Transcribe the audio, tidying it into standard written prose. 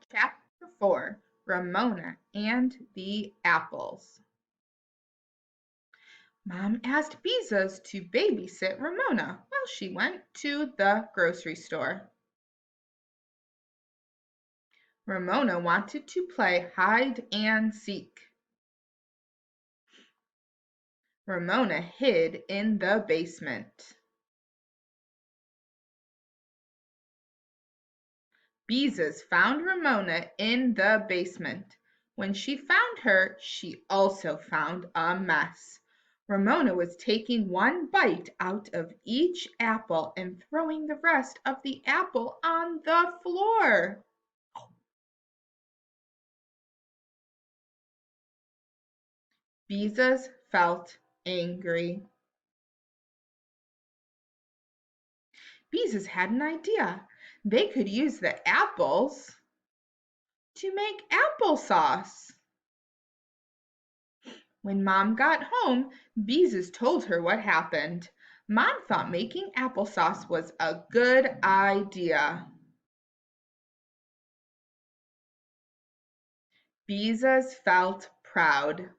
Chapter 4, Ramona and the Apples. Mom asked Beezus to babysit Ramona while she went to the grocery store. Ramona wanted to play hide and seek. Ramona hid in the basement. Beezus found Ramona in the basement. When she found her, she also found a mess. Ramona was taking one bite out of each apple and throwing the rest of the apple on the floor. Beezus felt angry. Beezus had an idea. They could use the apples to make applesauce. When Mom got home, Beezus told her what happened. Mom thought making applesauce was a good idea. Beezus felt proud.